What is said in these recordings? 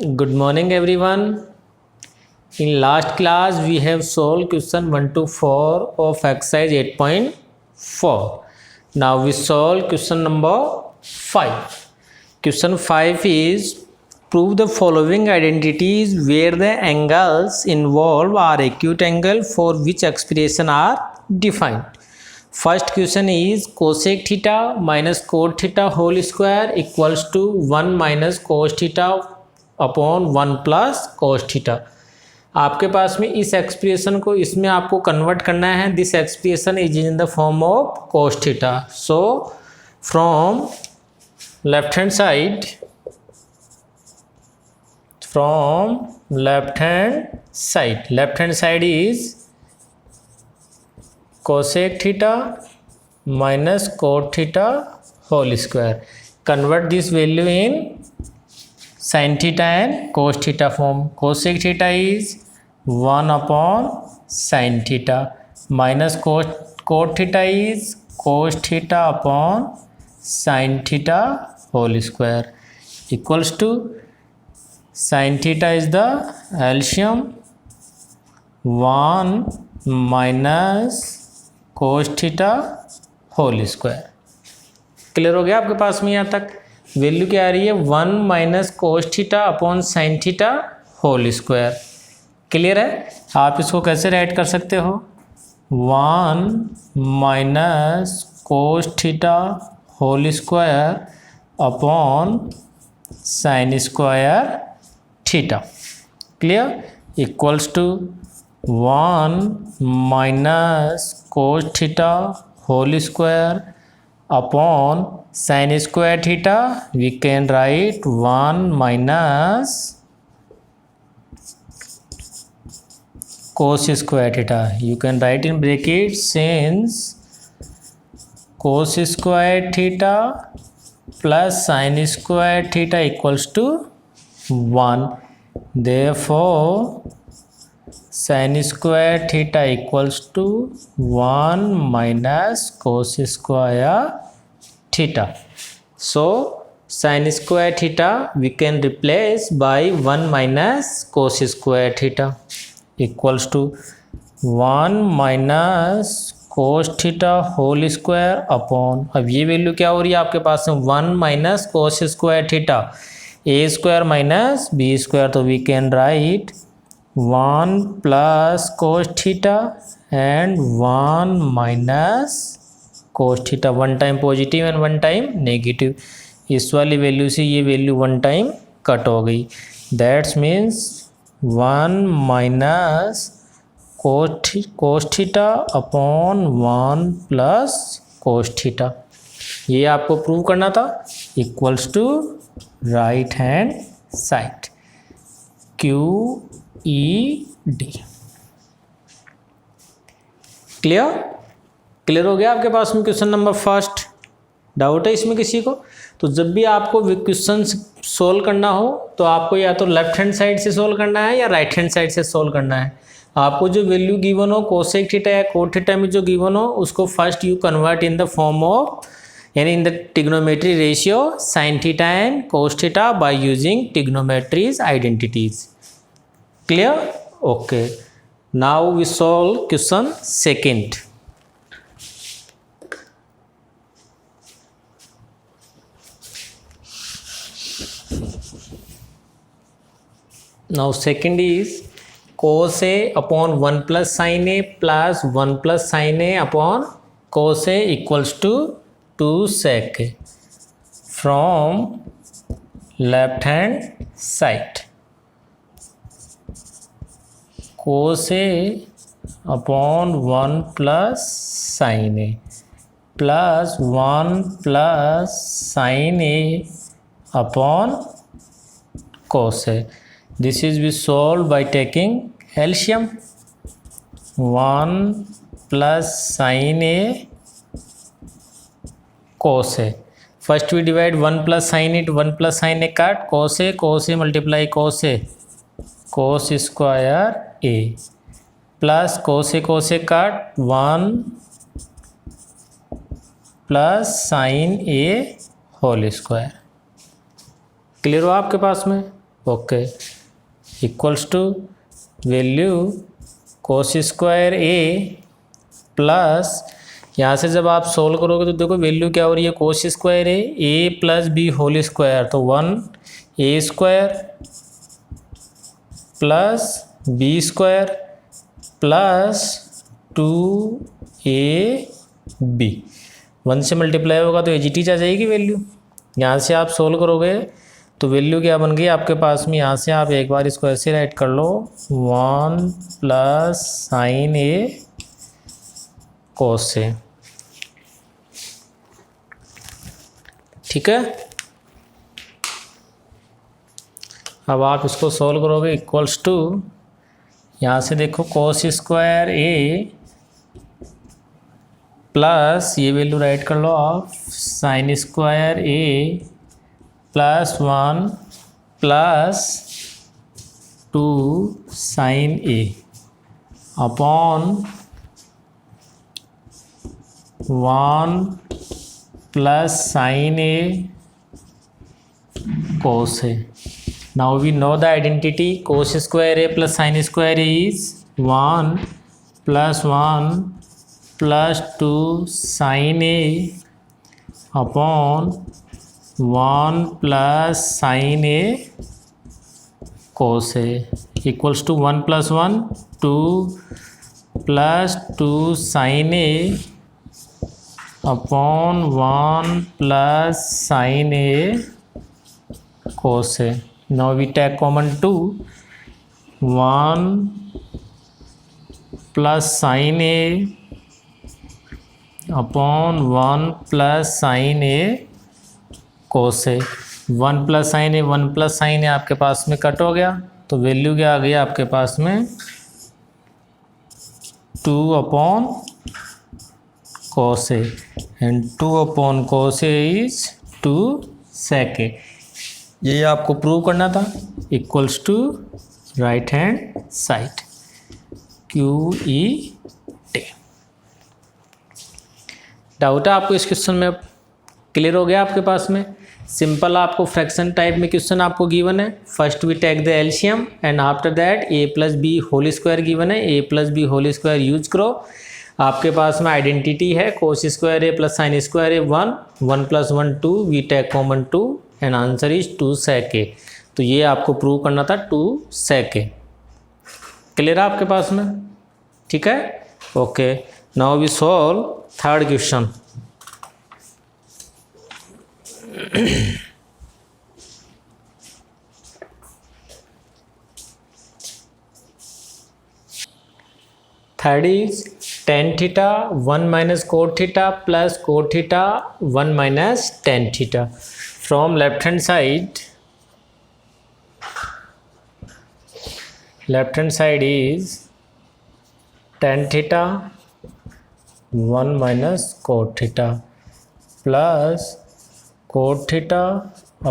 Good morning everyone. In last class we have solved question 1 to 4 of exercise 8.4. Now we solve question number 5. Question 5 is prove the following identities where the angles involved are acute angle for which expression are defined. First question is cosec theta minus cot theta whole square equals to 1 minus cos theta upon 1 plus cos theta. आपके पास में इस expression को इसमें आपको convert करना है। This expression is in the form of cos theta. So from left hand side is cosec theta minus cot theta whole square. Convert this value in sin theta and cos theta form. Cosec theta is 1 upon sin theta minus cot theta is cos theta upon sin theta whole square equals to sin theta is the LCM 1 minus cos theta whole square. Clear हो गया आपके पास में यहाँ तक? Value क्या आ रही है 1 minus cos theta upon sine theta whole square. Clear है? आप इसको कैसे राइट कर सकते हो 1 minus cos theta whole square upon sine square theta. Clear? Equals to 1 minus cos theta whole square upon sin square theta. We can write 1 minus cos square theta. You can write in brackets since cos square theta plus sin square theta equals to 1. Therefore sin square theta equals to 1 minus cos square theta. So sin square theta we can replace by 1 minus cos square theta equals to 1 minus cos theta whole square upon, अब ये value क्या हो रही है आपके पास में 1 minus cos square theta, a square minus b square, तो we can write 1 plus cos theta and 1 minus cos theta, one time positive and one time negative. इस वाली वैल्यू से ये वैल्यू वन टाइम कट हो गई। That's means 1 minus cos theta upon 1 plus cos theta, ये आपको prove करना था। Equals to right hand side QED। Clear हो गया आपके पास में क्वेश्चन नंबर फर्स्ट? डाउट है इसमें किसी को? तो जब भी आपको क्वेश्चन सोल्व करना हो तो आपको या तो लेफ्ट हैंड साइड से सोल्व करना है या राइट हैंड साइड से सोल्व करना है। आपको जो वैल्यू गिवन हो कोसेक थीटा या कोट थीटा में जो गिवन हो उसको first you convert in the form of, यानी in the trigonometry ratio sine theta and cos theta by using trigonometries identities. Clear? Okay. Now we solve question second. Now second is cos A upon 1 plus sin A plus 1 plus sin A upon cos A equals to 2 sec A. From left hand side cos A upon 1 plus sin A plus 1 plus sin A upon cos A. This is we solve by taking LCM 1 plus sin A cos A. First we divide 1 plus sin it, 1 plus sin A cut, cos A multiply cos A, cos square A plus cos A cut 1 plus sin A whole square. Clear हो आपके पास में? Okay, equals to value cos square A plus, यहाँ से जब आप solve करोगे तो देखो वैल्यू क्या हो रही है, cos square A plus B whole square, तो 1 a square plus B square plus 2ab, 1 से मल्टीप्लाई होगा तो एज इट इज आ जाएगी वैल्यू। यहाँ से आप सोल्व करोगे तो वैल्यू क्या बन गई आपके पास में, यहाँ से आप एक बार इसको ऐसे राइट कर लो, 1 प्लस साइन ए कोस ए, ठीक है। अब आप इसको सोल्व करोगे इक्वल्स टू, यहाँ से देखो कोस स्क्वायर ए प्लस ये वैल्यू राइट कर लो आप, sine square A plus 1 plus 2 sine A upon 1 plus sine A cos A. Now we know the identity, cos square a plus sin square a is 1 plus 1 plus 2 sin a upon 1 plus sin a cos a equals to 1 plus 1 2 plus 2 sin a upon 1 plus sin a cos a। Now we take common 2, 1 plus sin a upon 1 plus sin a cos a, 1 plus sin a 1 plus sin a आपके पास में cut हो गया, तो value क्या आ गई आपके पास में 2 upon cos a and 2 upon cos a is 2 sec a। ये आपको प्रूव करना था, equals to right hand side QET। Doubt है आपको इस क्वेश्चन में? क्लियर हो गया आपके पास में? सिंपल आपको फ्रैक्शन टाइप में क्वेश्चन आपको गिवन है। First we take the LCM and after that a plus B whole square given है, a plus B whole square use करो। आपके पास में आइडेंटिटी है cos square A plus sine square A 1, 1 plus 1 2, we take common 2 and answer is 2 sec a। तो ये आपको prove करना था 2 sec a। क्लियर है आपके पास में? ठीक है, okay. Now we solve third question. Third is tan theta 1 minus cot theta plus cot theta 1 minus tan theta. From left hand side is tan theta 1 minus cot theta plus cot theta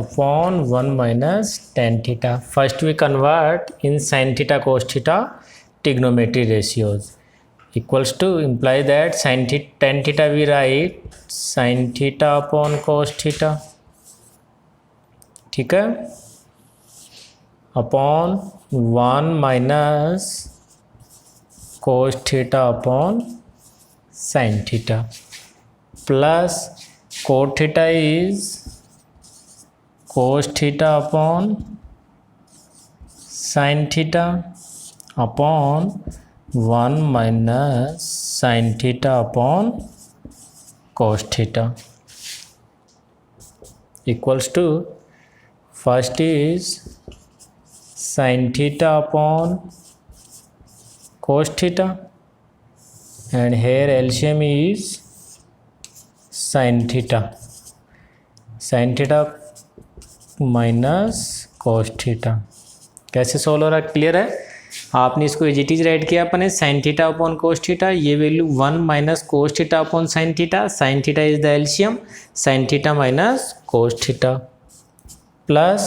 upon 1 minus tan theta। First we convert in sin theta cos theta trigonometry ratios equals to imply that sin theta tan theta we write sin theta upon cos theta, ठीक है, upon 1 minus cos theta upon sine theta plus cot theta is cos theta upon sine theta upon 1 minus sine theta upon cos theta equals to first is sin theta upon cos theta and here LCM is sin theta minus cos theta। कैसे solve हो रहा है? Clear है? आपने इसको as it is right किया अपने sin theta upon cos theta, ये value 1 minus cos theta upon sin theta, sin theta is the LCM, sin theta minus cos theta plus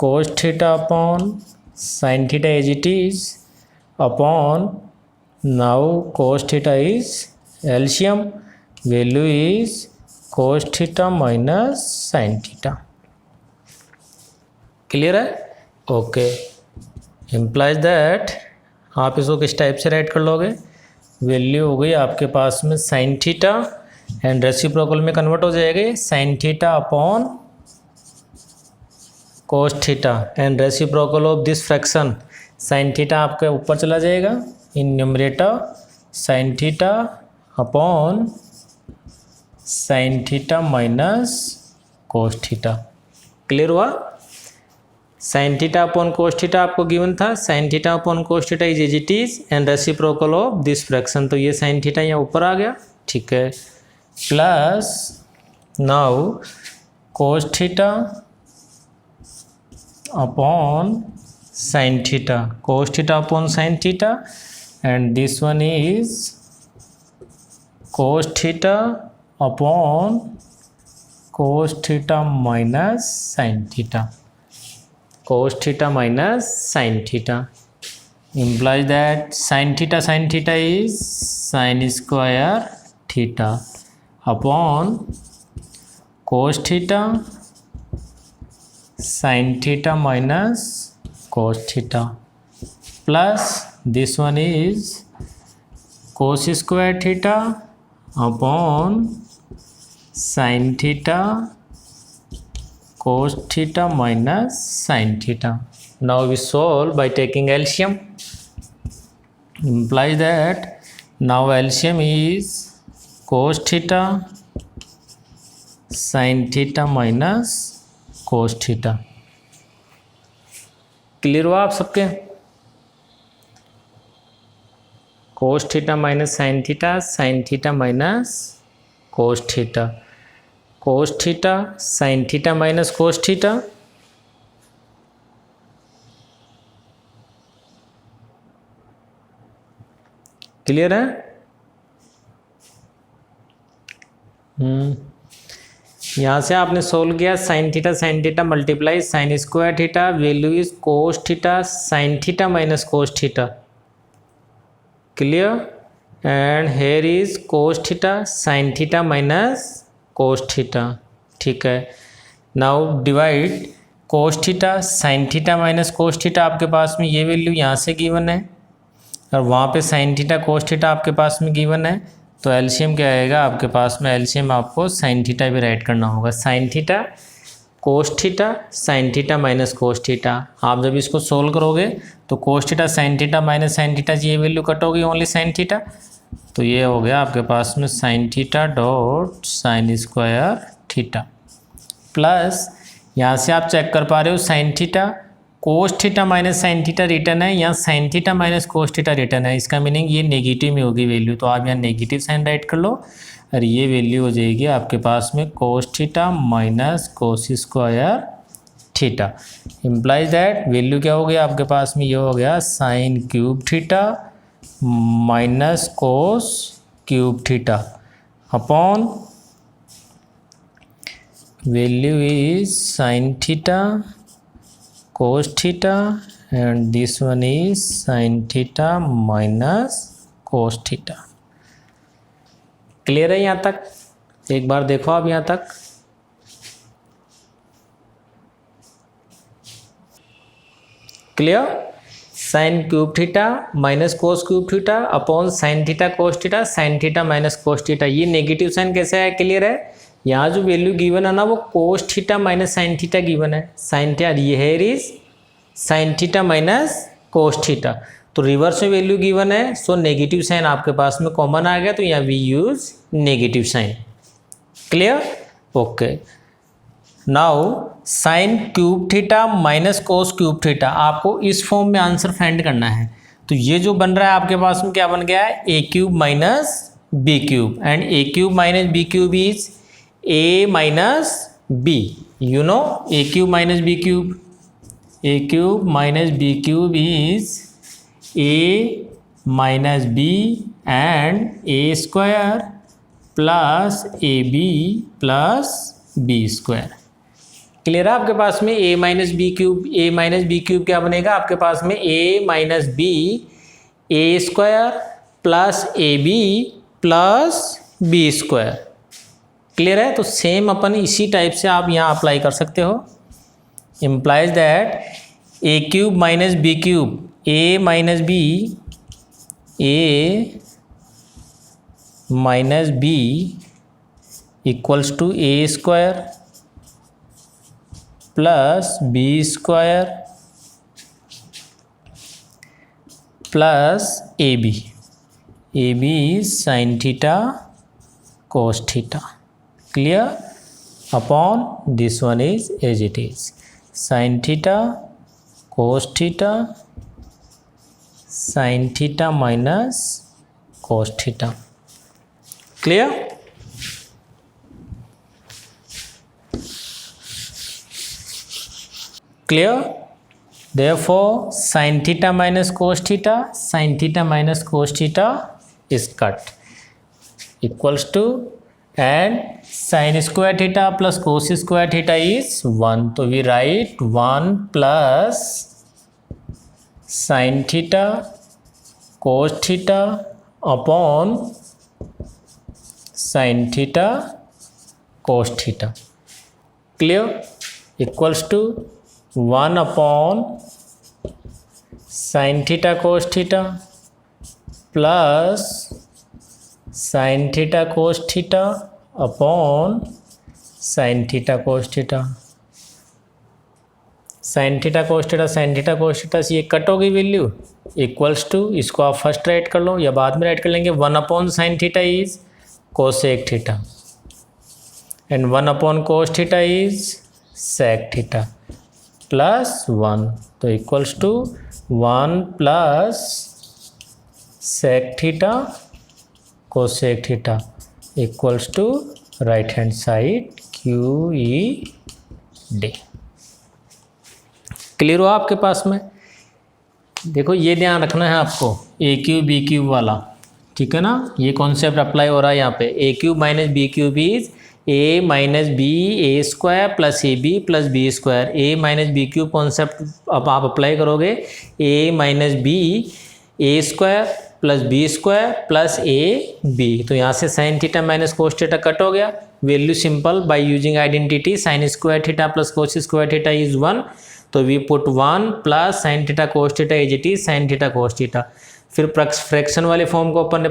cos theta upon sin theta as it is upon now cos theta is LCM, value is cos theta minus sin theta। Clear है? Okay, implies that आप इसको किस type से right कर लोगे, value हो गई आपके पास में साइन थीटा एंड रेसिप्रोकल में कन्वर्ट हो जाएगी sine theta upon cos theta and reciprocal of this fraction sine theta आपके ऊपर चला जाएगा in numerator sine theta upon sine theta minus cos theta. Clear हुआ? Sine theta upon cos theta आपको given था, sine theta upon cos theta is it is and reciprocal of this fraction, तो ये sine theta यहाँ ऊपर आ गया, ठीक है, plus now cos theta upon sine theta, cos theta upon sine theta and this one is cos theta upon cos theta minus sine theta, cos theta minus sine theta implies that sin theta is sin square theta upon cos theta sin theta minus cos theta plus this one is cos square theta upon sin theta cos theta minus sin theta. Now we solve by taking LCM. Implies that now LCM is cos theta sin theta minus cos theta. Clear हुआ आप सबके? cos theta minus sin theta minus cos theta, cos theta sin theta minus cos theta, clear है? यहाँ से आपने solve किया sine theta multiply sign square theta, value is cos theta sine theta minus cos theta, clear, and here is cos theta sine theta minus cos theta, ठीक है। Now divide cos theta sine theta minus cos theta, आपके पास में ये value यहाँ से given है और वहाँ पे साइन थीटा कोस थीटा आपके पास में गिवन है, तो एलसीएम क्या आएगा आपके पास में, एलसीएम आपको साइन थीटा भी राइट करना होगा, sine theta cos theta sine theta minus cos theta. आप जब इसको सोल्व करोगे तो cos theta sine theta minus sine theta ये वैल्यू कट होगी ओनली साइन थीटा, तो ये हो गया आपके पास में sine theta dot sign square theta, plus यहाँ से आप चेक कर पा रहे हो sine theta cos theta minus sine theta return है, यहाँ sign theta minus cos theta return है, इसका मीनिंग ये नेगेटिव में होगी वैल्यू, तो आप यहाँ नेगेटिव साइन राइट कर लो और ये वैल्यू हो जाएगी आपके पास में cos theta minus cos square theta. Implies that value क्या हो गया आपके पास में, ये हो गया sign cube theta minus cos cube theta upon value is sine theta cos theta and this one is sin theta minus cos theta। Clear है यहाँ तक? एक बार देखो आप यहाँ तक, clear, sign cube theta minus cos cube theta upon sine theta cos theta sine theta minus cos theta, ये negative sign कैसे है, क्लियर है? यहाँ जो वैल्यू गिवन है ना वो cos theta minus sine theta given है, साइन थीटा ये here is sine theta minus cos theta, तो रिवर्स में वैल्यू गिवन है, सो नेगेटिव साइन आपके पास में कॉमन आ गया, तो यहाँ we use negative sign. Clear? Okay. Now sine cube theta minus cos cube theta, आपको इस फॉर्म में आंसर फाइंड करना है, तो ये जो बन रहा है आपके पास में क्या बन गया है, A cube minus B cube, and A cube minus B cube is a minus b, you know a cube minus b cube, a cube minus b cube is a minus b and a square plus ab plus b square। Clear है आपके पास में a minus B cube क्या बनेगा आपके पास में, a minus B A square plus A B plus B square. Clear है? तो सेम अपन इसी टाइप से आप यहाँ अप्लाई कर सकते हो, implies that a cube minus b cube, a minus b equals to a square plus b square plus ab. ab is sin theta cos theta. Clear? Upon this one is as it is, sin theta cos theta, sin theta minus cos theta. Clear? Clear? Therefore sin theta minus cos theta, sin theta minus cos theta is cut, equals to, and sin square theta plus cos square theta is 1. So we write 1 plus sin theta cos theta upon sin theta cos theta. Clear? Equals to 1 upon sin theta cos theta plus sin theta cos theta upon sin theta cos theta. sin theta cos theta sin theta cos theta से ये cut होगी value, equals to, इसको आप first right कर लो या बाद में write कर लेंगे, 1 upon sin theta is cosec theta and 1 upon cos theta is sec theta plus 1. तो equals to 1 plus sec theta cosec theta equals to right hand side QED. Clear हो आपके पास में? देखो ये ध्यान रखना है आपको, ए क्यूब बी क्यूब वाला, ठीक है ना, ये कॉन्सेप्ट अप्लाई हो रहा है यहाँ पे. A cube minus B cube is A minus B A square plus A B plus B square. A minus B cube concept अब आप अप्लाई करोगे, A minus B A square plus B square plus A B. तो यहाँ से sine theta minus cos theta cut हो गया, value simple by using identity, sine square theta plus cos square theta is 1. तो we put 1 plus sine theta cos theta is it is sine theta cos theta. फिर fraction वाले form को अपन ने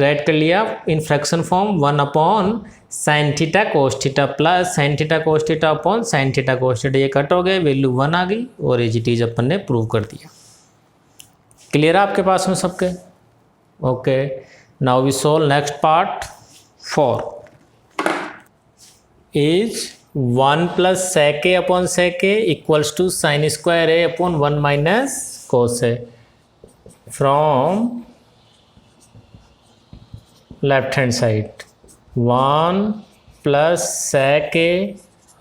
right कर लिया in fraction form, 1 upon sine theta cos theta plus sine theta cos theta upon sine theta cos theta. ये cut हो गए, value 1 आ गई और इज इट इज अपन ने प्रूव कर दिया. क्लियर है आपके पास में सबके? Okay, now we solve next part 4 is 1 plus sec a upon sec a equals to sine square a upon 1 minus cos a. From left hand side 1 plus sec a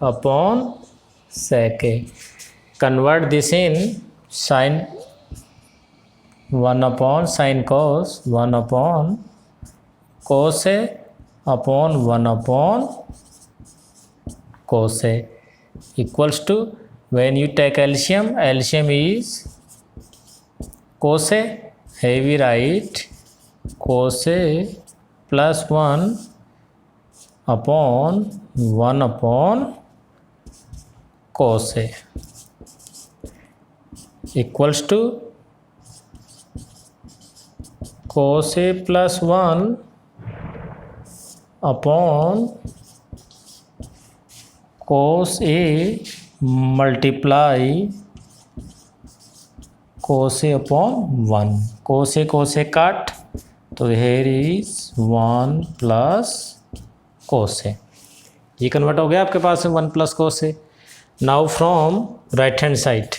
upon sec a. Convert this in sine 1 upon sine cos, 1 upon cos a upon 1 upon cos a equals to, when you take LCM, LCM is cos a, here we write cos a plus 1 upon 1 upon cos a equals to cos a plus 1 upon cos a multiply cos a upon 1. cos a cut, तो here is 1 plus cos a. ये convert हो गया आपके पास में 1 plus cos a. Now from right hand side,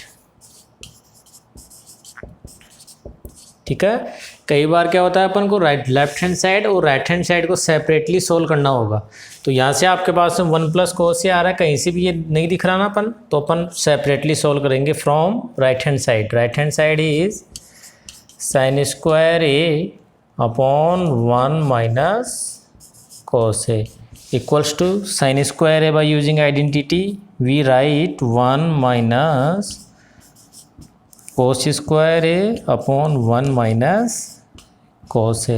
ठीक है. कई बार क्या होता है अपन को लेफ्ट हैंड साइड और राइट हैंड साइड को सेपरेटली सोल्व करना होगा. तो यहाँ से आपके पास में 1 प्लस cos a आ रहा है, कहीं से भी ये नहीं दिख रहा ना अपन, तो अपन सेपरेटली सोल्व करेंगे from right hand side. Right hand side is sine square a upon 1 minus cos a equals to sine square a by using identity we write 1 minus cos square a upon 1 minus cos a.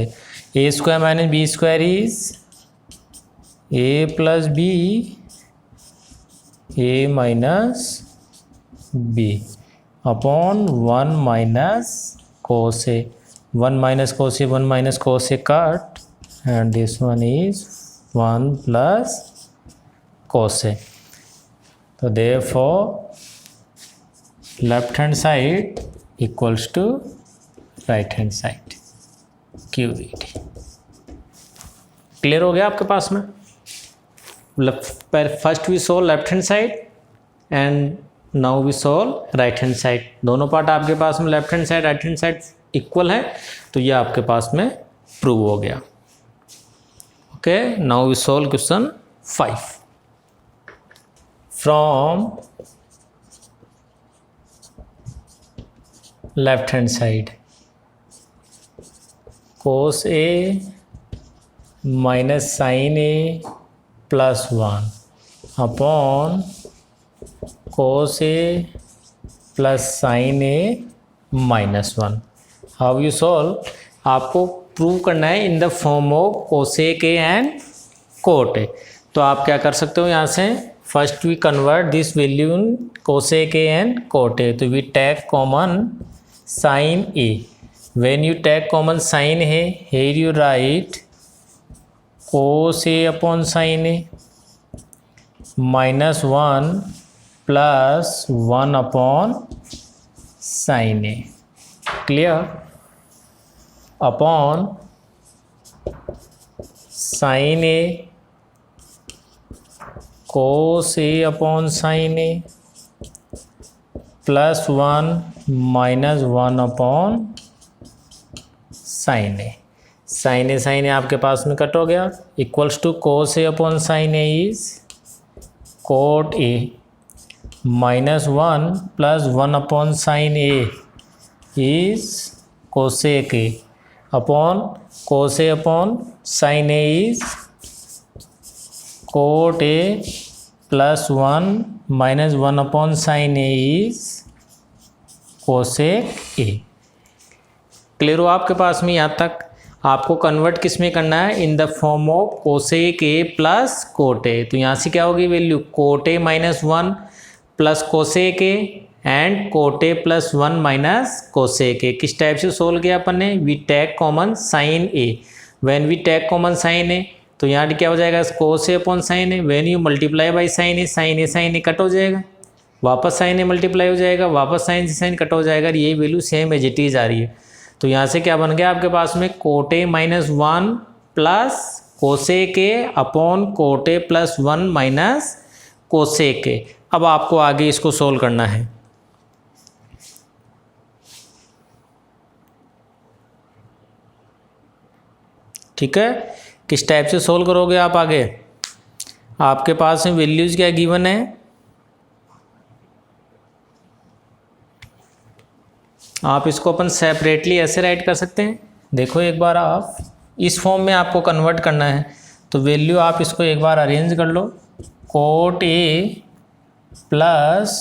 a square minus b square is a plus b a minus B upon 1 minus cos A, 1 minus cos A, 1 minus cos A cut, and this one is 1 plus cos A. तो therefore left hand side equals to right hand side, QED. Clear हो गया आपके पास में? First we solve left hand side and now we solve right hand side. दोनों part आपके पास में left hand side right hand side equal है, तो ये आपके पास में प्रूव हो गया. Okay, now we solve question 5. From left hand side cos A minus sine A plus 1 upon cos A plus sine A minus 1. How you solve? आपको prove करना है in the form of cosec A and cot A. तो आप क्या कर सकते हो यहाँ से, first we convert this value in cosec A and cot A. तो we take common sin A. When you take common sin A, here you write cos A upon sin A minus 1 plus 1 upon sin A. Clear? Upon sin A cos A upon sin A plus 1 minus 1 upon sine A. Sine A आपके पास में cut हो गया, equals to cos A upon sine A is cot A minus 1 plus 1 upon sine A is cosec A upon cos A upon sine A is cot A plus 1 minus 1 upon sine A is cosec A. Clear हो आपके पास में? यहाँ तक आपको convert किस में करना है, in the form of cosec A plus cot A. तो यहाँ से क्या होगी value, cot A minus 1 plus cosec A and cot A plus 1 minus cosec A. किस टाइप से सोल्व किया अपन ने, we take common sine A. When we take common sine A तो यहाँ क्या हो जाएगा, cos A upon sine A. When you multiply by sine A cut हो जाएगा, वापस साइन ए मल्टीप्लाई हो जाएगा, वापस साइन कट हो जाएगा. यही value same as it is आ रही है. तो यहाँ से क्या बन गया आपके पास में, cot A minus 1 plus cosec A upon cot A plus 1 minus cosec ए. अब आपको आगे इसको सोल्व करना है. ठीक है, किस टाइप से सोल्व करोगे आप आगे? आपके पास में वैल्यूज क्या गिवन है, आप इसको अपन सेपरेटली ऐसे राइट कर सकते हैं. देखो एक बार आप इस फॉर्म में आपको कन्वर्ट करना है, तो वैल्यू आप इसको एक बार अरेंज कर लो, cot A plus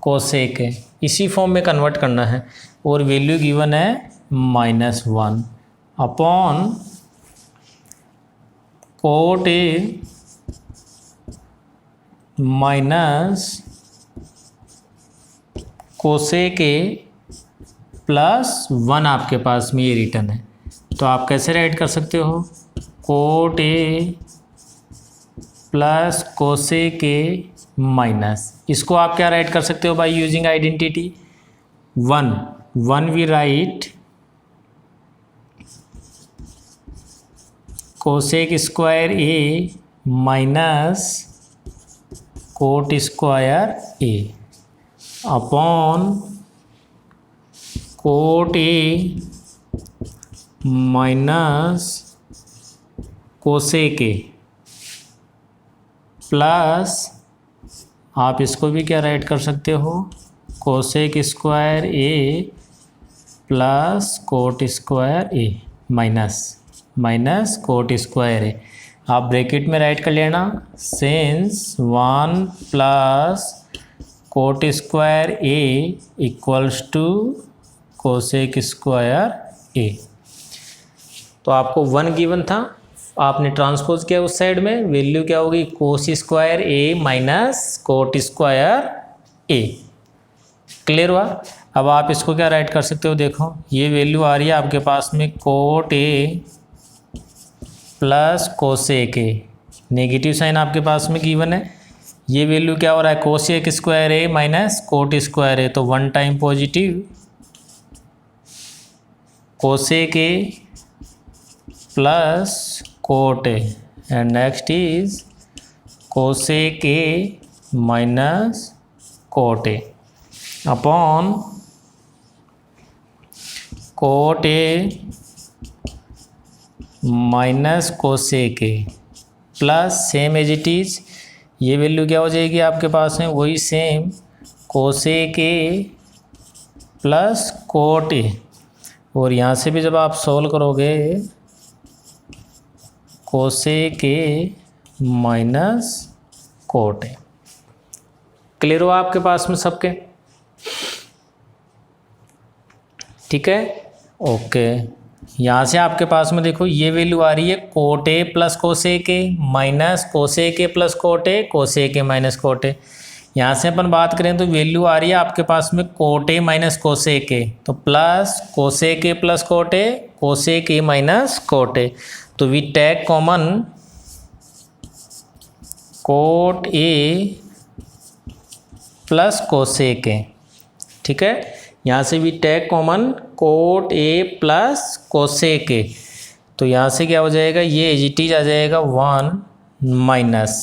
cosec A, इसी फॉर्म में कन्वर्ट करना है. और वैल्यू गिवन है -1 upon cot A minus cosec A plus 1 आपके पास में ये रिटर्न है. तो आप कैसे राइट कर सकते हो, cot A plus cosec A minus, इसको आप क्या राइट कर सकते हो by using identity 1 we write cosec square A minus cot square A upon cot A minus cosec A plus आप इसको भी क्या राइट कर सकते हो, cosec square A plus cot square A minus cot square A. आप bracket में write कर लेना, since 1 plus cot square A equals to cosec square A. तो आपको 1 गिवन था, आपने ट्रांसपोज किया उस साइड में, वैल्यू क्या होगी, कोस square A minus cot square A. Clear हुआ। अब आप इसको क्या राइट कर सकते हो, देखो ये वैल्यू आ रही है आपके पास में cot A plus cosec A, negative sign आपके पास में गिवन है। ये वैल्यू क्या हो रहा है, cosec square A minus cot square A, तो one time positive cosec A plus cot A, and next is cosec A minus cot A upon cot A minus cosec A plus same as it is, ये value क्या हो जाएगी आपके पास में, वही same cosec A plus cot A, और यहाँ से भी जब आप सोल्व करोगे cosec A minus cot A. Clear हो आपके पास में सबके, ठीक है, ओके। यहाँ से आपके पास में देखो ये वैल्यू आ रही है coat A plus cosec A minus cosec A plus cot A, cosec A minus cot ए। यहाँ से अपन बात करें तो वैल्यू आ रही है आपके पास में cot A minus cosec A, तो plus cosec A plus cot A, cosec A minus cot A, तो we take common cot A plus cosec A, ठीक है। यहाँ से भी take common cot A plus cosec A, तो यहाँ से क्या हो जाएगा, ये एज इट इज आ जाएगा 1 माइनस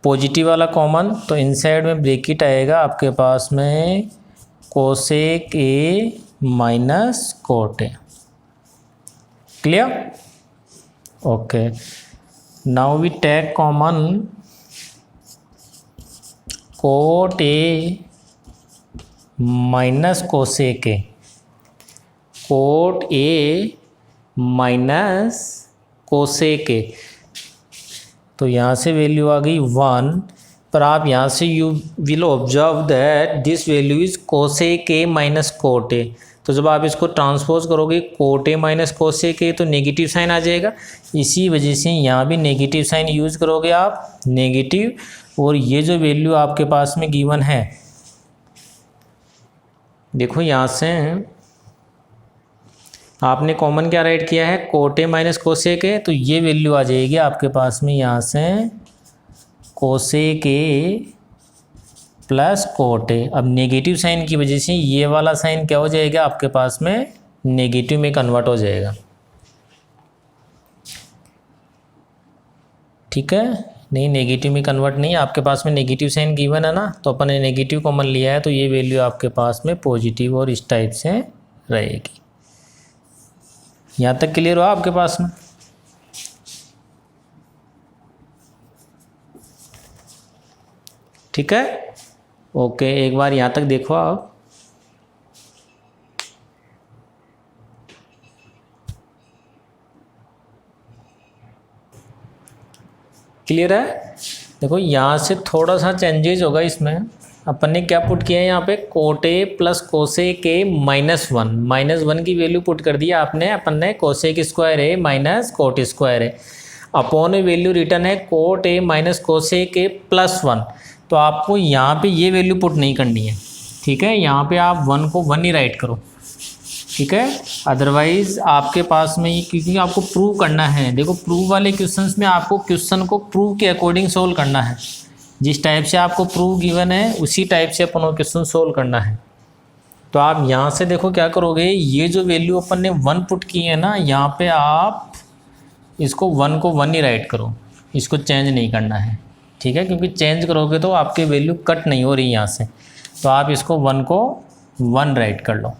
पॉजिटिव वाला कॉमन, तो इनसाइड में ब्रैकेट आएगा आपके पास में cosec A minus cot A. Clear, okay. Now we take common cot A minus cosec A, cot A minus cosec A, तो यहाँ से वैल्यू आ गई 1, पर आप यहाँ से you will observe that this value is cosec A minus cot A, तो जब आप इसको ट्रांसपोज करोगे coat A minus cosec A तो नेगेटिव साइन आ जाएगा, इसी वजह से यहाँ भी नेगेटिव साइन यूज करोगे आप, नेगेटिव, और ये जो वैल्यू आपके पास में गिवन है, देखो यहाँ से आपने कॉमन क्या राइट किया है, coat A minus cosec A, तो ये वैल्यू आ जाएगी आपके पास में यहाँ से कोसेक ए प्लस कोट ए। अब नेगेटिव साइन की वजह से ये वाला साइन क्या हो जाएगा आपके पास में, नेगेटिव में कन्वर्ट हो जाएगा, ठीक है। नहीं, नेगेटिव में कन्वर्ट नहीं, आपके पास में नेगेटिव साइन गिवन है ना, तो अपन ने नेगेटिव कॉमन लिया है, तो ये वैल्यू आपके पास में पॉजिटिव और इस टाइप से रहेगी। यहाँ तक क्लियर हुआ आपके पास में, ठीक है, ओके। एक बार यहाँ तक देखो आप, क्लियर है। देखो यहाँ से थोड़ा सा चेंजेज होगा इसमें, अपन ने क्या पुट किया है यहाँ पे, कोट ए प्लस कोसेक ए -1 की वैल्यू पुट कर दिया आपने, अपन ने cosec square A minus cot square A, upon value return है कोट ए माइनस कोसेक ए +1, तो आपको यहाँ पे ये वैल्यू पुट नहीं करनी है, ठीक है। यहाँ पे आप 1 को 1 ही राइट करो, ठीक है, अदरवाइज आपके पास में ये, क्योंकि आपको प्रूव करना है, देखो प्रूव वाले क्वेश्चंस में आपको क्वेश्चन को प्रूव के अकॉर्डिंग सोल्व करना है, जिस टाइप से आपको प्रूव गिवन है उसी टाइप से अपन को क्वेश्चन सोल्व करना है। तो आप यहाँ से देखो क्या करोगे, ये जो वैल्यू अपन ने 1 पुट की है ना, यहाँ पे आप इसको 1 को 1 ही राइट करो, इसको चेंज नहीं करना है, ठीक है, क्योंकि चेंज करोगे तो आपकी वैल्यू कट नहीं हो रही यहाँ से, तो आप इसको 1 को 1 राइट कर लो,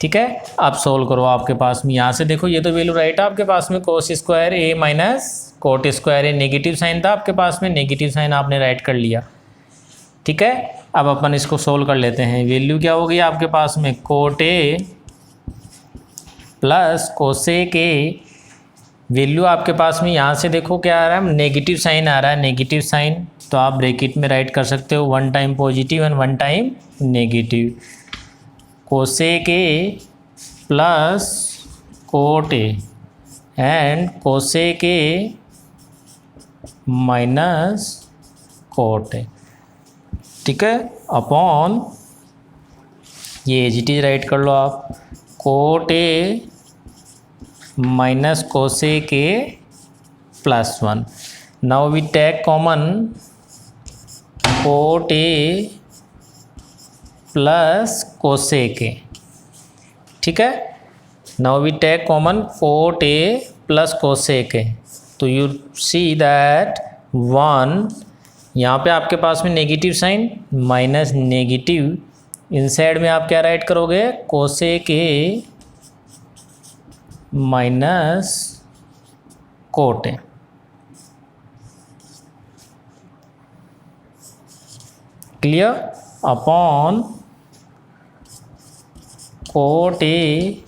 ठीक है। आप सोल्व करो, आपके पास में यहाँ से देखो ये तो वैल्यू राइट है आपके पास में, कोस square A minus cot square A, negative sign था आपके पास में, नेगेटिव साइन आपने राइट कर लिया, ठीक है। अब अपन इसको सोल्व कर लेते हैं, वैल्यू क्या हो गई आपके पास में, cot A plus cosec A, value आपके पास में यहाँ से देखो क्या आ रहा है, नेगेटिव साइन आ रहा है, नेगेटिव साइन, तो आप ब्रैकेट में राइट कर सकते हो 1 time positive and 1 time negative, cosec A plus cot A, and cosec A minus cot ए, ठीक है, अपॉन ये एज इट इज राइट कर लो आप, cot A minus cosec A plus 1. Now we take common cot A plus cosec A, ठीक है. Now we take common cot A plus cosec A, तो you see that 1, यहाँ पे आपके पास में negative sign minus negative, inside में आप क्या राइट करोगे, cosec A minus cot A. Clear, upon cot A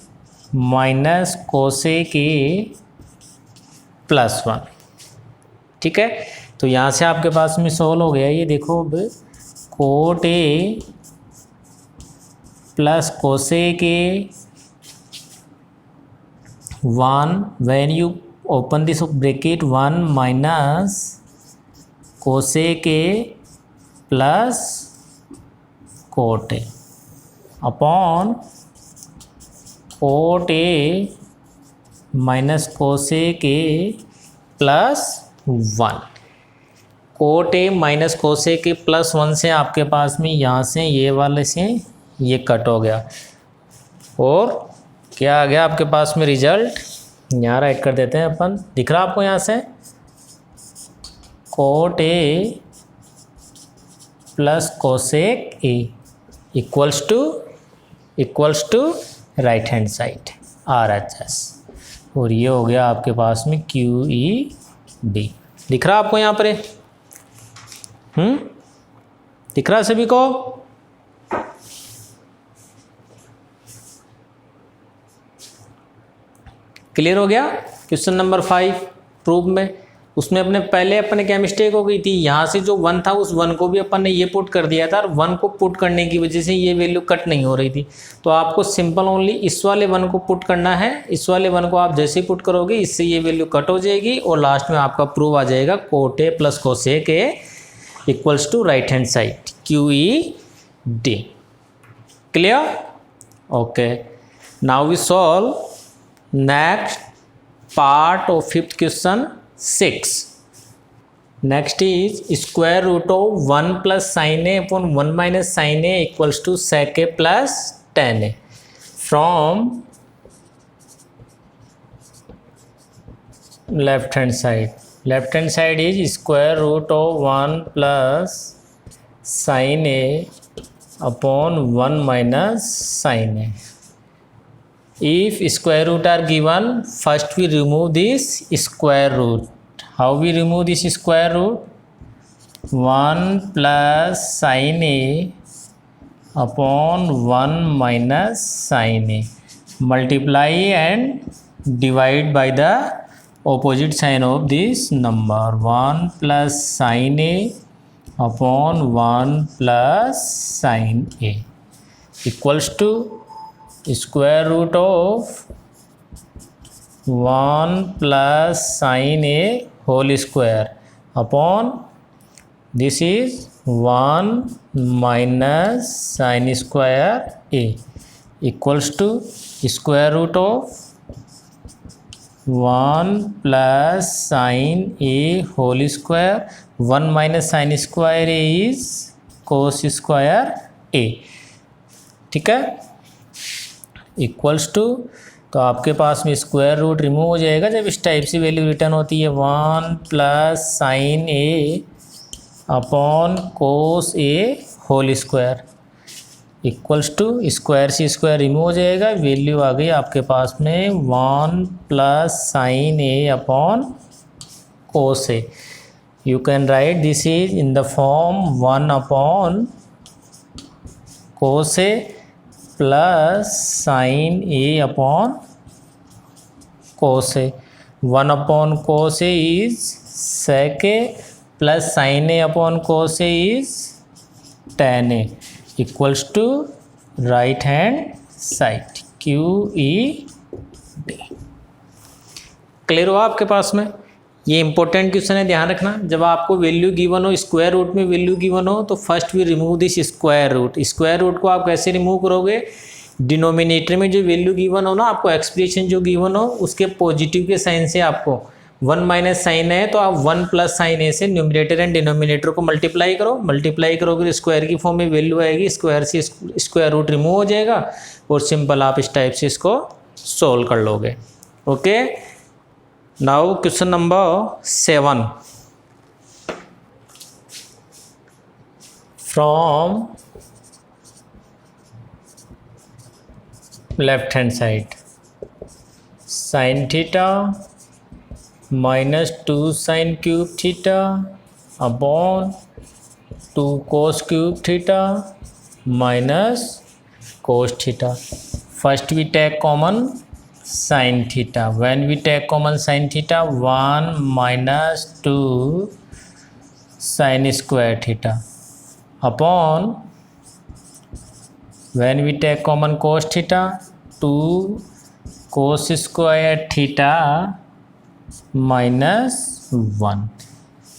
minus cosec A plus 1, ठीक है. तो यहाँ से आपके पास में सोल्व हो गया. ये देखो अब coat A plus cosec A 1, when you open this bracket 1 minus cosec A plus cot A upon cot A minus cosec A plus 1. Coat A minus cosec A plus 1 से आपके पास में यहाँ से ये वाले से ये कट हो गया, और क्या आ गया आपके पास में रिजल्ट, यहाँ राइट कर देते हैं अपन. दिख रहा आपको यहाँ से, cot A plus cosec A equals to right hand side RHS, और ये हो गया आपके पास में QED. दिख रहा आपको यहाँ पर, दिख रहा सभी को? क्लियर हो गया. क्वेश्चन नंबर 5 प्रूफ में, उसमें अपने क्या मिस्टेक हो गई थी, यहाँ से जो 1 था उस 1 को भी अपन ने ये पुट कर दिया था, और 1 को पुट करने की वजह से ये वैल्यू कट नहीं हो रही थी. तो आपको सिंपल ओनली इस वाले 1 को पुट करना है. इस वाले 1 को आप जैसे ही पुट करोगे इससे ये वैल्यू कट हो जाएगी, और लास्ट में आपका प्रूफ आ जाएगा cot A plus cosec A equals to right hand side QED. Clear? Okay, now we solve next part of 5th question 6. Next is square root of 1 plus sin a upon 1 minus sin a equals to sec a plus tan a. From left hand side is square root of 1 plus sin a upon 1 minus sin a. If square root are given, first we remove this square root. How we remove this square root? 1 plus sin a upon 1 minus sin a. Multiply and divide by the opposite sign of this number. 1 plus sin a upon 1 plus sin a equals to square root of 1 plus sin a whole square upon this is 1 minus sin square a equals to square root of 1 plus sin a whole square. 1 minus sin square a is cos square a, ठीक है, equals to, तो आपके पास में square root remove हो जाएगा जब इस टाइप से वैल्यू रिटर्न होती है. 1 plus sine A upon cos A whole square equals to, square से स्क्वायर रिमूव हो जाएगा, वैल्यू आ गई आपके पास में 1 plus sine A upon cos A. You can write this is in the form 1 upon cos A plus sine A upon cos A. 1 upon cos A is sec A plus sine A upon cos A is tan A equals to right hand side QED. Clear हुआ आपके पास में? ये important question है, ध्यान रखना। जब आपको वैल्यू गिवन हो, स्क्वायर रूट में वैल्यू गिवन हो, तो first we remove this square root. Square root को आप कैसे रिमूव करोगे? डिनोमिनेटर में जो वैल्यू गिवन हो ना, आपको एक्सप्रेशन जो गिवन हो उसके पॉजिटिव के साइन से आपको 1 माइनस साइन है तो आप 1 प्लस साइन ए से न्यूमिनेटर एंड डिनोमिनेटर को मल्टीप्लाई करो। मल्टीप्लाई करोगे तो स्क्वायर की फॉर्म में वैल्यू आएगी, स्क्वायर से स्क्वायर रूट रिमूव हो जाएगा और सिंपल आप इस टाइप से इसको सोल्व कर लोगे। Okay, now question number 7 from left hand side. Sine theta minus 2 sine cube theta upon 2 cos cube theta minus cos theta. First we take common sine theta. When we take common sine theta 1 minus 2 sine square theta upon when we take common cos theta 2 cos square theta minus 1।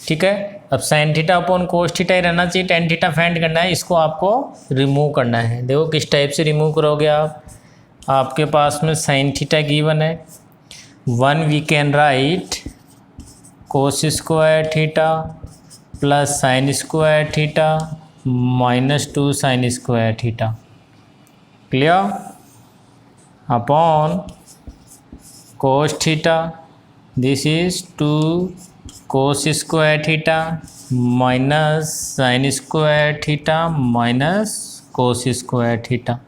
ठीक है, अब sine theta upon cos theta ही रहना चाहिए, tan theta find करना है, इसको आपको रिमूव करना है। देखो किस टाइप से रिमूव करोगे आप। आपके पास में साइन थीटा गिवन है, 1 we can write cos square theta plus sine square theta minus 2 sine square theta. Clear? Upon cos theta, this is 2 cos square theta minus sine square theta minus cos square theta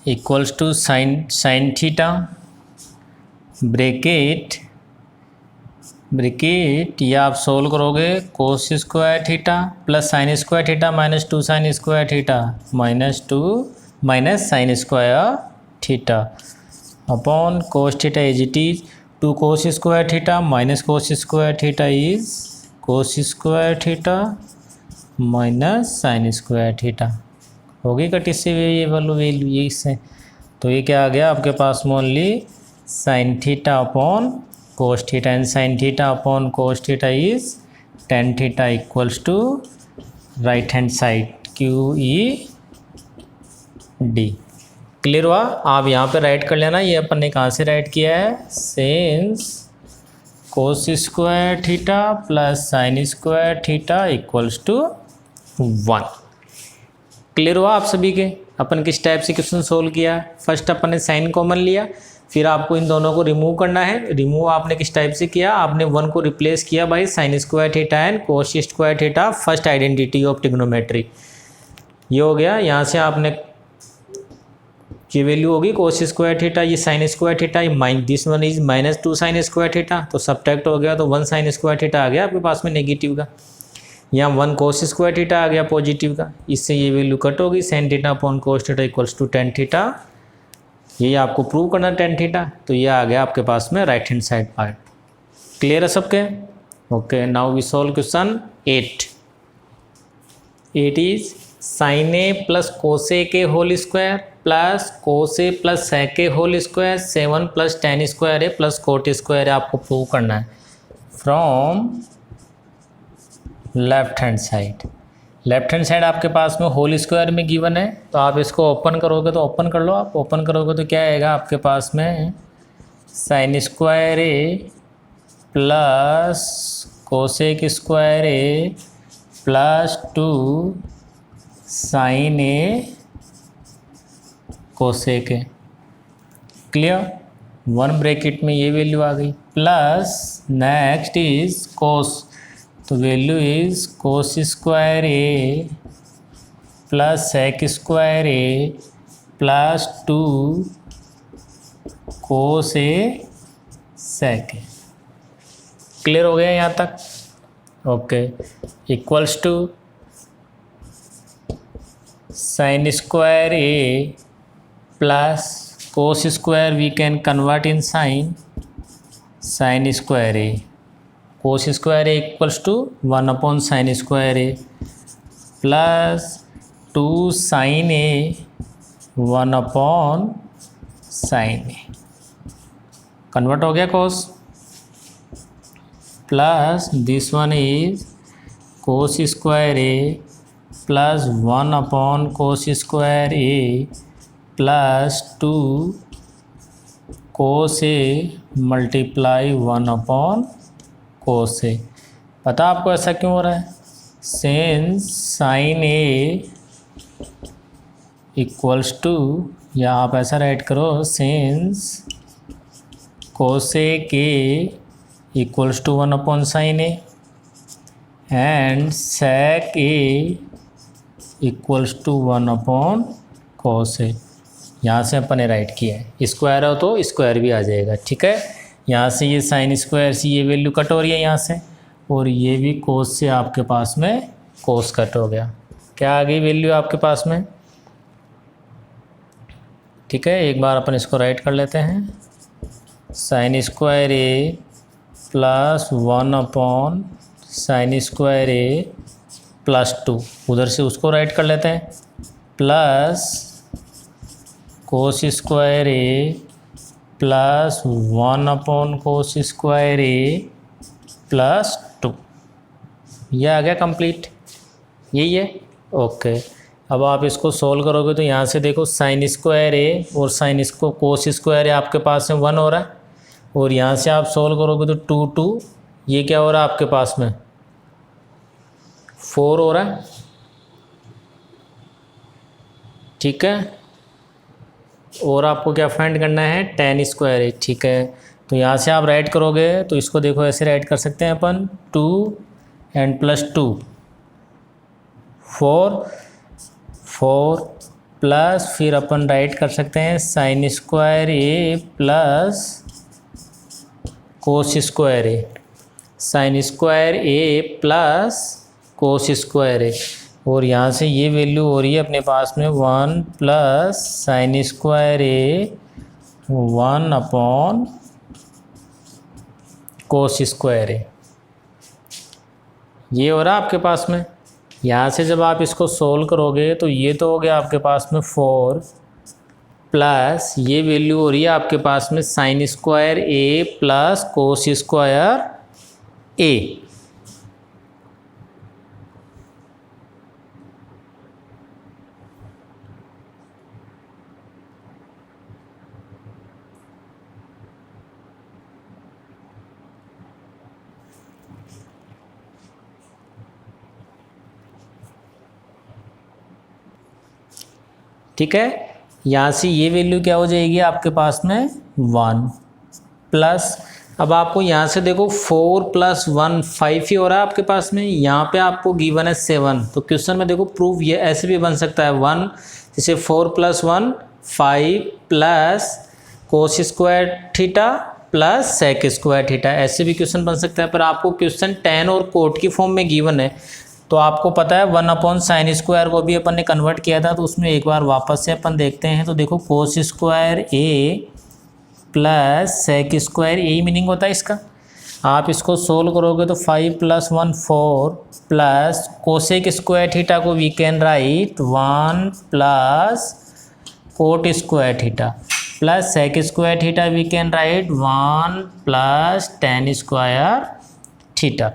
equals to sine theta bracket या आप solve करोगे cos square theta plus sine square theta minus 2 sine square theta minus 2 minus sine square theta upon cos theta is it is 2 cos square theta minus cos square theta is cos square theta minus sine square theta. होगी cut इससे ये value ये इससे, तो ये क्या आ गया आपके पास में only sign theta upon cos theta and sin theta upon cos theta is tan theta equals to right hand side QED। Clear हुआ? आप यहाँ पे राइट कर लेना, ये अपन ने कहाँ से राइट किया है, since cos square theta plus sine square theta equals to 1। Clear हुआ आप सभी के? अपन किस टाइप से क्वेश्चन सोल्व किया है? फर्स्ट अपन ने साइन कॉमन लिया, फिर आपको इन दोनों को रिमूव करना है। रिमूव आपने किस टाइप से किया? आपने 1 को रिप्लेस किया by sine square theta and cos square theta, first identity of trigonometry. ये हो गया। यहाँ से आपने ये वैल्यू होगी कोस स्क्वायर थीटा, ये sign square theta, this one is minus 2 sine square theta, तो सब्ट्रैक्ट हो गया तो 1 साइन स्क्वायर थीटा आ गया आपके पास में नेगेटिव का। यहाँ 1 कोस स्क्वायर थीटा आ गया पॉजिटिव का, इससे ये वैल्यू कट होगी, sine theta upon cos theta equals to tan theta. ये आपको प्रूव करना टेन थीटा, तो ये आ गया आपके पास में right hand side part. Clear है सबके? Okay, now we solve question 8 is sine A plus cos A के whole square plus cos A plus sec A whole square 7 plus tan square A plus cot square है, आपको prove करना है from left hand side. Left hand side आपके पास में whole square में given है, तो आप इसको ओपन करोगे तो ओपन कर लो। आप ओपन करोगे तो क्या आएगा आपके पास में, sine square A plus cosec square A plus 2 sine A cosec A. Clear? 1 bracket में ये वैल्यू आ गई, प्लस नेक्स्ट इज कोस, तो value is cos square A plus sec square A plus 2 cos A sec A. Clear हो गया यहाँ तक? Okay, equals to sine square A plus cos square we can convert in sine square A, cos square A equals to 1 upon sine square A plus 2 sine A 1 upon sine A. Convert हो गया cos, plus this one is cos square A plus 1 upon cos square A plus 2 cos A multiply 1 upon cos A. पता आपको ऐसा क्यों हो रहा है? Since sine A equals to, या आप ऐसा राइट करो, सिंस कोस ए के equals to 1 upon sine A and sec A equals to 1 upon cos A. यहाँ से अपन ने राइट किया है, स्क्वायर हो तो स्क्वायर भी आ जाएगा, ठीक है। यहाँ से ये साइन स्क्वायर से ये वैल्यू कट हो रही है यहाँ से, और ये भी कोस से आपके पास में कोस कट हो गया। क्या आ गई वैल्यू आपके पास में? ठीक है, एक बार अपन इसको राइट कर लेते हैं। Sign square A plus 1 upon sine square A plus 2, उधर से उसको राइट कर लेते हैं, plus cos square A plus 1 upon cos square A plus 2। ये आ गया कंप्लीट, यही है। ओके, अब आप इसको सोल्व करोगे तो यहाँ से देखो साइन स्क्वायर ए और साइन कोस स्क्वायर ए आपके पास में 1 हो रहा है, और यहाँ से आप सोल्व करोगे तो 2 ये क्या हो रहा है आपके पास में 4 हो रहा है, ठीक है। और आपको क्या फाइंड करना है? tan स्क्वायर है, ठीक है। तो यहाँ से आप राइट करोगे तो इसको देखो ऐसे राइट कर सकते हैं अपन, 2 एंड प्लस 2 4 प्लस फिर अपन राइट कर सकते हैं sign square A plus cos square A, sign square A plus cos square ए, और यहाँ से ये वैल्यू हो रही है अपने पास में 1 plus sine square A 1 upon cos square A. ये हो रहा है आपके पास में। यहाँ से जब आप इसको सोल्व करोगे तो ये तो हो गया आपके पास में 4 प्लस ये वैल्यू हो रही है आपके पास में sine square A plus cos square ए। ठीक है, यहाँ से ये वैल्यू क्या हो जाएगी आपके पास में 1 प्लस, अब आपको यहाँ से देखो 4 प्लस 1 5 ही हो रहा है आपके पास में, यहाँ पे आपको गिवन है 7, तो क्वेश्चन में देखो प्रूफ ये ऐसे भी बन सकता है 1, जैसे 4 plus 1 5 plus cos square theta plus sec square theta, ऐसे भी क्वेश्चन बन सकता है। पर आपको क्वेश्चन tan और कोट की फॉर्म में गिवन है, तो आपको पता है 1 अपॉन साइन स्क्वायर को भी अपन ने कन्वर्ट किया था, तो उसमें एक बार वापस से अपन देखते हैं। तो देखो cos square A plus sec square A meaning होता है इसका। आप इसको सोल्व करोगे तो 5 plus 1 4 plus cosec square theta को we can write 1 plus cot square theta plus sec square theta we can write 1 plus tan square theta.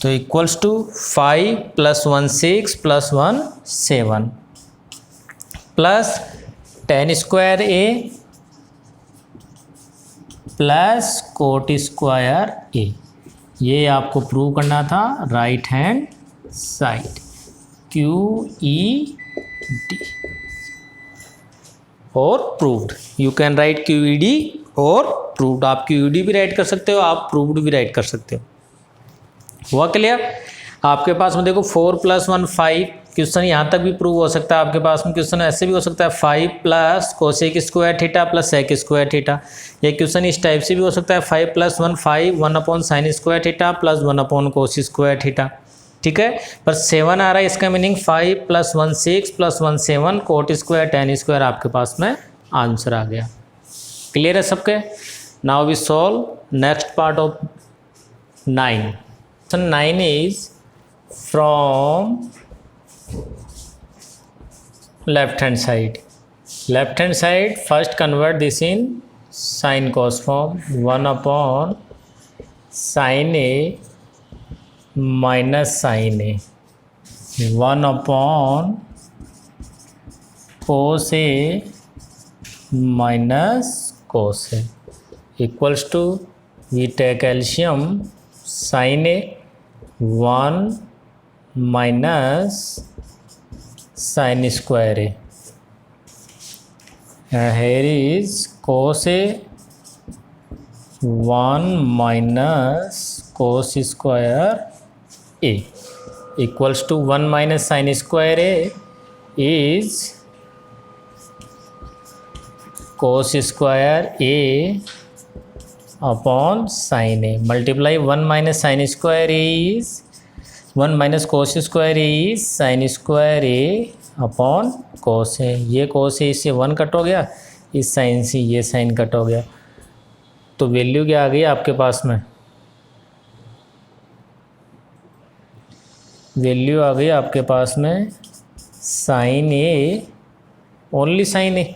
तो equals to 5 plus 1 6 plus 1 7 plus tan square A plus cot square A. ये आपको prove करना था right hand side QED और proved. You can write QED और proved. आप QED भी right कर सकते हो, आप प्रूव्ड भी राइट कर सकते हो। हुआ क्लियर? आपके पास में देखो 4 प्लस 1 5, क्वेश्चन यहाँ तक भी प्रूव हो सकता है। आपके पास में क्वेश्चन ऐसे भी हो सकता है 5 plus cosec square theta plus sec square theta. ये क्वेश्चन इस टाइप से भी हो सकता है 5 plus 1 5 1 upon sine square theta plus 1 upon cos square theta. ठीक है, पर 7 आ रहा है, इसका meaning 5 plus 1 6 plus 1 7 cot square tan square आपके पास में आंसर आ गया। क्लियर है सबके? Now we solve next part of 9। 9 is from left hand side. Left hand side, first convert this in sine cos form 1 upon sine A minus sine A 1 upon cos A minus cos A equals to we take LCM sine A 1 minus sine square A here is cos a 1 minus cos square a equals to 1 minus sin square a is cos square a upon sin a multiply 1 minus sin square a is 1 minus cos square a is sin square a upon कोस है। ये कोस है, इससे 1 cut हो गया, इस sign से ये sign cut हो गया, तो वैल्यू क्या आ गई आपके पास में? वैल्यू आ गई आपके पास में sine A, only sine A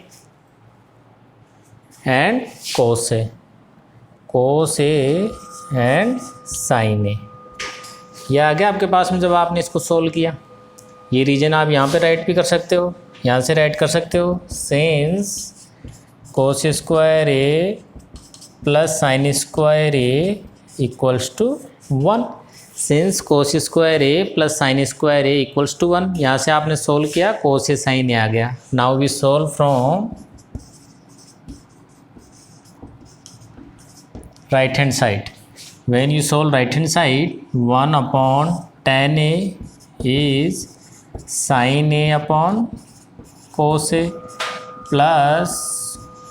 and cos A, cos A and sine A. ये आ गया आपके पास में जब आपने इसको सोल्व किया। ये रीजन आप यहाँ पे राइट भी कर सकते हो, यहाँ से राइट कर सकते हो। Since cos square A plus sine square A equals to 1, since cos square A plus sine square A equals to 1, यहाँ से आपने सोल्व किया, कोस ए साइन ए आ गया। Now we solve from right hand side. When you solve right hand side 1 upon tan A is sine A upon cos A plus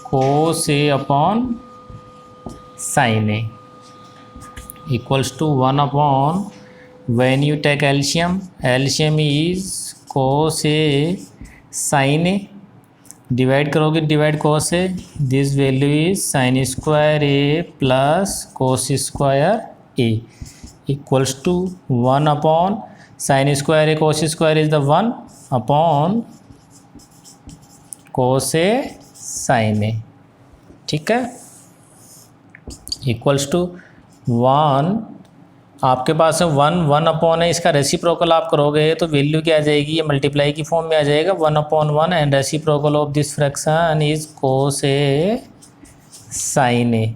cos A upon sine A equals to 1 upon when you take LCM, LCM is cos A sine A, divide करोगे divide cos A, this value is sine square A plus cos square A equals to 1 upon sine square A cos square is the 1 upon cos A sine A, ठीक है, equals to 1। आपके पास है 1 upon है, इसका reciprocal आप करोगे तो value क्या आ जाएगी? ये मल्टीप्लाई की फॉर्म में आ जाएगा 1 upon 1 and reciprocal of this fraction is cos A sine A,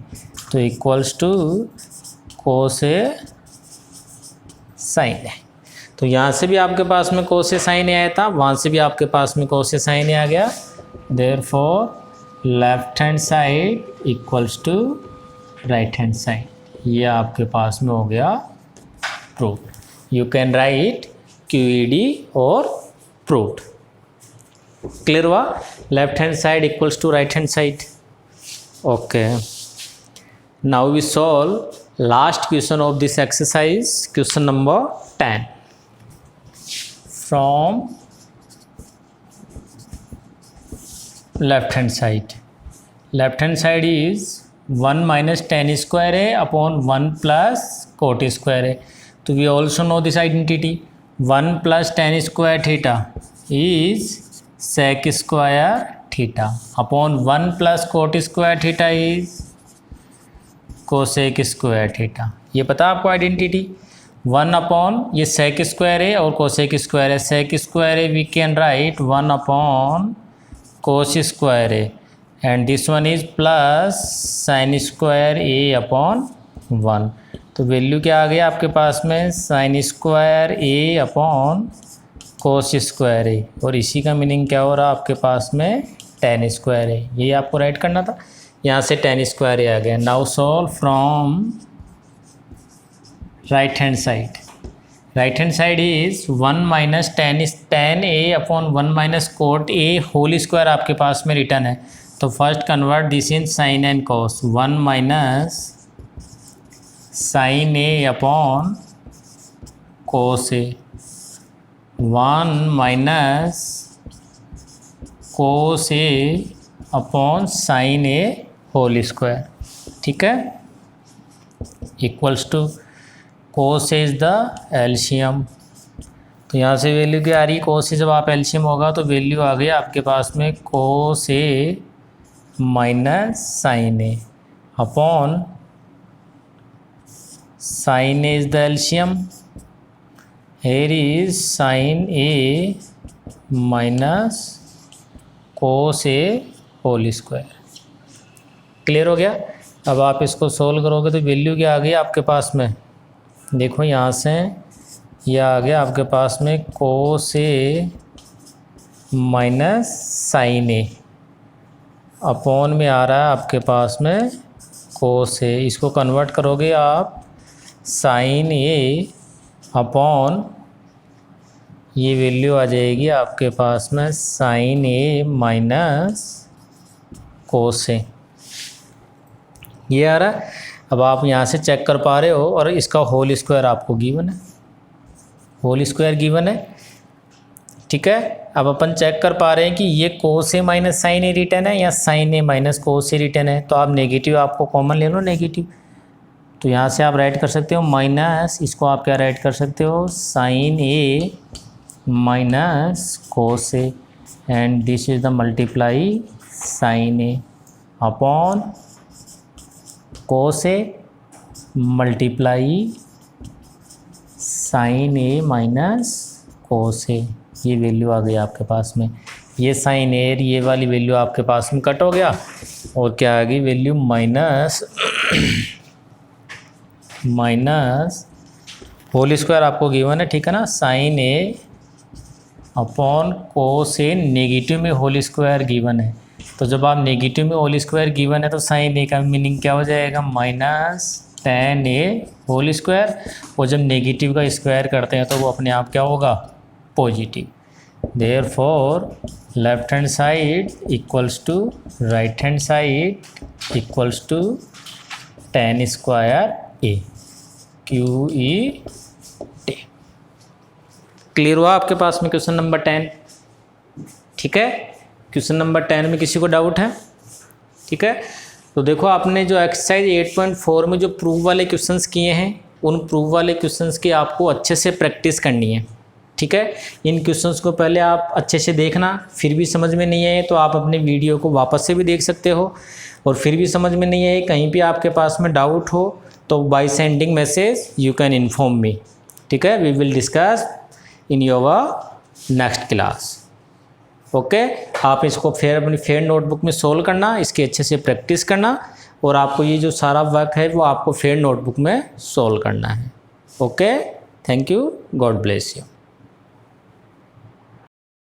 तो equals to cos A sine A. तो यहाँ से भी आपके पास में कोस ए साइन ए आया था, वहाँ से भी आपके पास में कोस ए साइन ए आ गया। Therefore left hand side equals to right hand side, ये आपके पास में हो गया proof. You can write QED और प्रूफ। क्लियर हुआ? Left hand side equals to right hand side. Okay, now we solve last question of this exercise, question number 10 from left hand side. Left hand side is 1 minus tan square a upon 1 plus cot square a. So we also know this identity, 1 plus tan square theta is sec square theta upon 1 plus cot square theta is cosec square theta। ये पता आपको identity? 1 upon ये सेक square है और cosec square है। Sec square है we can write 1 upon cos square है and this one is plus sine square A upon 1। तो वैल्यू क्या आ गया आपके पास में? Sine square A upon cos square है, और इसी का मीनिंग क्या हो रहा आपके पास में? tan स्क्वायर है। ये आपको राइट करना था, यहाँ से tan स्क्वायर ए आ गया। Now solve from right hand side. Right hand side is 1 minus tan a upon 1 minus cot a whole square आपके पास में रिटर्न है, तो first convert this in sine and cos. 1 minus sine A upon cos A, 1 minus cos A upon sine A whole square, ठीक है, equals to cos is the एल्शियम। तो यहाँ से वैल्यू क्या आ रही है? कोस से जब आप एल्शियम होगा तो वैल्यू आ गई आपके पास में cos A minus sine A upon sine A is the LCM, here is sin a minus cos A whole square. Clear हो गया। अब आप इसको सोल्व करोगे तो वैल्यू क्या आ गई आपके पास में, देखो यहाँ से यह आ गया आपके पास में cos A minus sine A upon में आ रहा है आपके पास में कोस ए। इसको कन्वर्ट करोगे आप साइन ए अपॉन ये वैल्यू आ जाएगी आपके पास में sine A minus cos A, ये आ रहा है। अब आप यहाँ से चेक कर पा रहे हो और इसका होल स्क्वायर आपको गिवन है, होल स्क्वायर गिवन है, ठीक है। अब अपन चेक कर पा रहे हैं कि ये कोस A minus sine A return है या sign A minus cos A return है। तो आप नेगेटिव आपको कॉमन ले लो नेगेटिव, तो यहाँ से आप राइट कर सकते हो माइनस, इसको आप क्या राइट कर सकते हो sine A minus cos A and this is the multiply sine A upon cos A multiply sine A minus cos A. ये वैल्यू आ गई आपके पास में, ये साइन ए ये वाली वैल्यू आपके पास में कट हो गया और क्या आ गई value minus minus whole square आपको गिवन है, ठीक है ना, sine A upon cos A negative में होल स्क्वायर गिवन है। तो जब आप नेगेटिव में होल स्क्वायर गिवन है तो साइन ए का मीनिंग क्या हो जाएगा माइनस टेन ए होल स्क्वायर, और जब नेगेटिव का स्क्वायर करते हैं तो वो अपने आप क्या होगा positive. Therefore left hand side equals to right hand side equals to tan square A Q E D. Clear हुआ आपके पास में क्वेश्चन नंबर 10, ठीक है। क्वेश्चन नंबर 10 में किसी को डाउट है, ठीक है। तो देखो आपने जो एक्सरसाइज 8.4 में जो प्रूव वाले क्वेश्चंस किए हैं उन प्रूव वाले क्वेश्चंस की आपको अच्छे से प्रैक्टिस करनी है, ठीक है। इन क्वेश्चंस को पहले आप अच्छे से देखना, फिर भी समझ में नहीं आए तो आप अपने वीडियो को वापस से भी देख सकते हो, और फिर भी समझ में नहीं आए कहीं भी आपके पास में डाउट हो तो by sending message you can inform me, ठीक है। We will discuss in your next class, okay. आप इसको फिर अपनी फेयर नोटबुक में सोल्व करना, इसकी अच्छे से प्रैक्टिस करना, और आपको ये जो सारा वर्क है वो आपको फेयर नोटबुक में सोल्व करना है, okay. Thank you, God bless you.